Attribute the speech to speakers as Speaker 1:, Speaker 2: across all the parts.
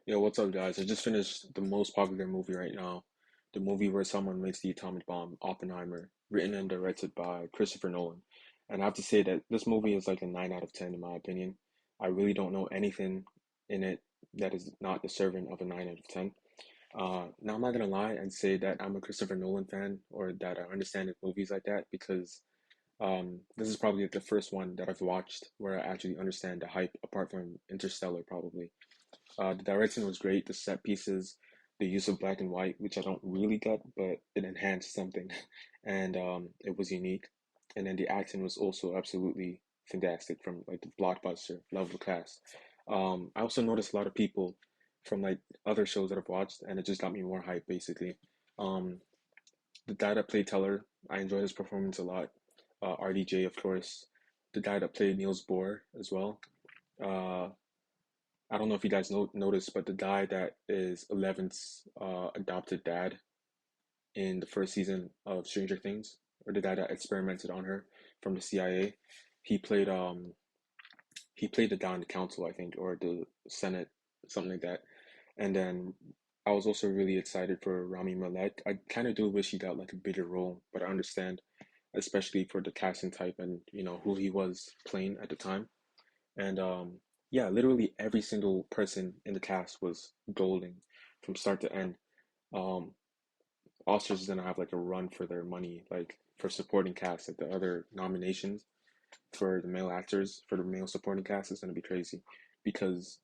Speaker 1: Yo, what's up, guys? I just finished the most popular movie right now, the movie where someone makes the atomic bomb, Oppenheimer, written and directed by Christopher Nolan. And I have to say that this movie is like a 9 out of 10 in my opinion. I really don't know anything in it that is not deserving of a 9 out of 10. Now, I'm not gonna lie and say that I'm a Christopher Nolan fan or that I understand his movies like that because this is probably the first one that I've watched where I actually understand the hype apart from Interstellar, probably. The direction was great, the set pieces, the use of black and white, which I don't really get, but it enhanced something, and it was unique. And then the acting was also absolutely fantastic from like the blockbuster level cast. I also noticed a lot of people from like other shows that I've watched, and it just got me more hype basically. Um, the guy that played Teller, I enjoyed his performance a lot. RDJ, of course. The guy that played Niels Bohr as well. Uh, I don't know if you guys noticed, but the guy that is Eleven's adopted dad in the first season of Stranger Things, or the guy that experimented on her from the CIA, he played he played the guy on the council, I think, or the Senate, something like that. And then I was also really excited for Rami Malek. I kind of do wish he got like a bigger role, but I understand, especially for the casting type and who he was playing at the time. And yeah, literally every single person in the cast was golden from start to end. Um, Oscars is gonna have like a run for their money, like for supporting cast, like the other nominations for the male actors for the male supporting cast is gonna be crazy because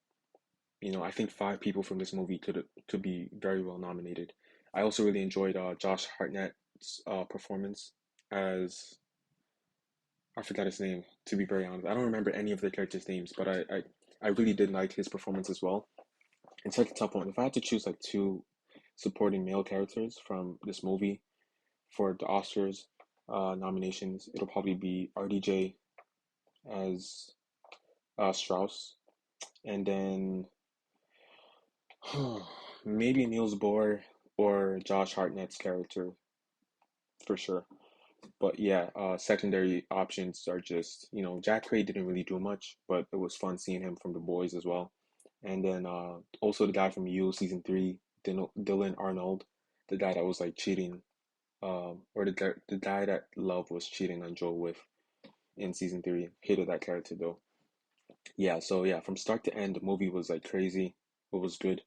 Speaker 1: I think five people from this movie could be very well nominated. I also really enjoyed Josh Hartnett's performance as I forgot his name, to be very honest. I don't remember any of the characters' names, but I really did like his performance as well. It's like a tough one. If I had to choose like two supporting male characters from this movie for the Oscars nominations, it'll probably be RDJ as Strauss, and then maybe Niels Bohr or Josh Hartnett's character for sure. But yeah, secondary options are just, Jack Quaid didn't really do much, but it was fun seeing him from The Boys as well. And then also the guy from You season three, Dylan Arnold, the guy that was like cheating, or the guy that Love was cheating on Joel with in season three. Hated that character though. Yeah, so yeah, from start to end, the movie was like crazy. It was good.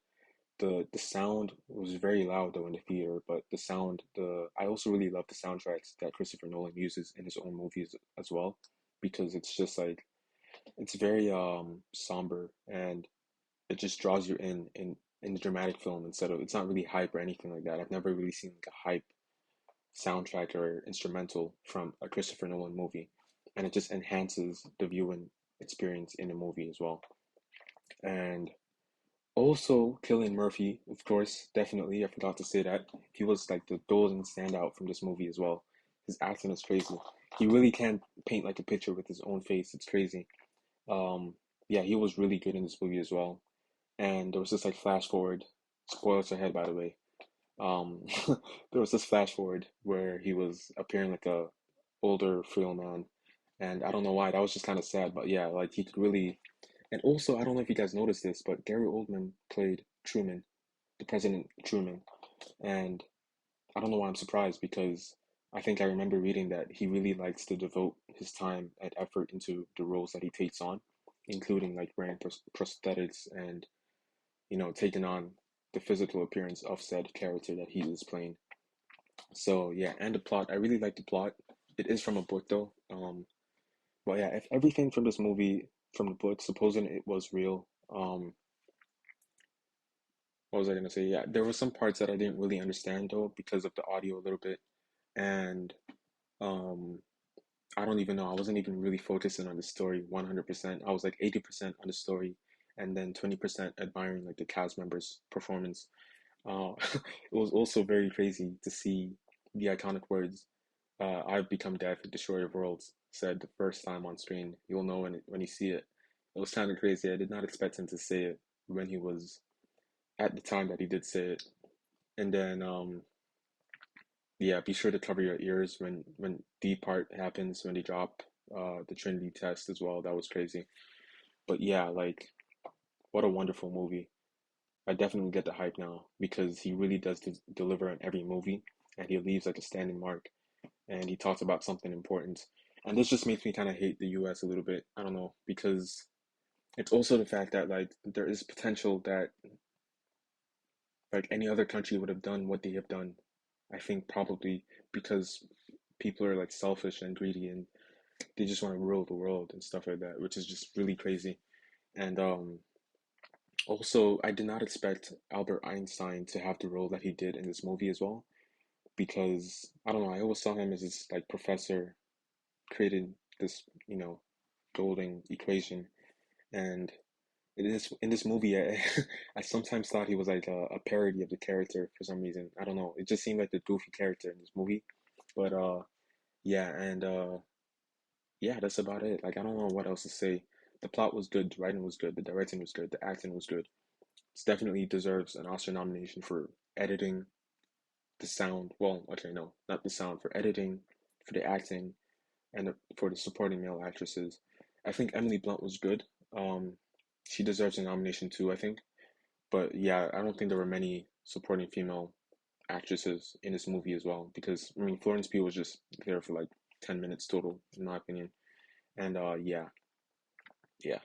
Speaker 1: The sound was very loud though in the theater, but the sound, the I also really love the soundtracks that Christopher Nolan uses in his own movies as well, because it's just like it's very somber and it just draws you in the dramatic film instead of it's not really hype or anything like that. I've never really seen like a hype soundtrack or instrumental from a Christopher Nolan movie, and it just enhances the viewing experience in the movie as well. And also, Cillian Murphy, of course, definitely. I forgot to say that. He was like the golden standout from this movie as well. His acting is crazy. He really can paint like a picture with his own face. It's crazy. Um, yeah, he was really good in this movie as well. And there was this like flash forward. Spoilers ahead, by the way. Um, there was this flash forward where he was appearing like a older, frail man, and I don't know why. That was just kind of sad, but yeah, like he could really. And also, I don't know if you guys noticed this, but Gary Oldman played Truman, the President Truman, and I don't know why I'm surprised because I think I remember reading that he really likes to devote his time and effort into the roles that he takes on, including like wearing prosthetics and taking on the physical appearance of said character that he is playing. So yeah, and the plot, I really like the plot. It is from a book though. But yeah, if everything from this movie, from the book, supposing it was real, what was I gonna say? Yeah, there were some parts that I didn't really understand though because of the audio a little bit, and um, I don't even know. I wasn't even really focusing on the story 100%. I was like 80% on the story, and then 20% admiring like the cast members' performance. It was also very crazy to see the iconic words, "I've become death, destroyer of worlds," said the first time on screen. You'll know when you see it. It was kind of crazy. I did not expect him to say it when he was at the time that he did say it. And then yeah, be sure to cover your ears when the part happens when they drop the Trinity test as well. That was crazy. But yeah, like what a wonderful movie. I definitely get the hype now because he really does deliver in every movie, and he leaves like a standing mark, and he talks about something important. And this just makes me kind of hate the US a little bit. I don't know, because it's also the fact that like there is potential that like any other country would have done what they have done. I think probably because people are like selfish and greedy and they just want to rule the world and stuff like that, which is just really crazy. And also, I did not expect Albert Einstein to have the role that he did in this movie as well, because I don't know, I always saw him as this like professor created this, golden equation, and in this movie, I sometimes thought he was like a parody of the character for some reason. I don't know. It just seemed like the goofy character in this movie. But yeah, and yeah, that's about it. Like I don't know what else to say. The plot was good, the writing was good, the directing was good, the acting was good. It definitely deserves an Oscar nomination for editing, the sound. Well, okay, no, not the sound, for editing, for the acting, and for the supporting male actresses. I think Emily Blunt was good. Um, she deserves a nomination too, I think. But yeah, I don't think there were many supporting female actresses in this movie as well because I mean Florence Pugh was just there for like 10 minutes total, in my opinion. And yeah, yeah.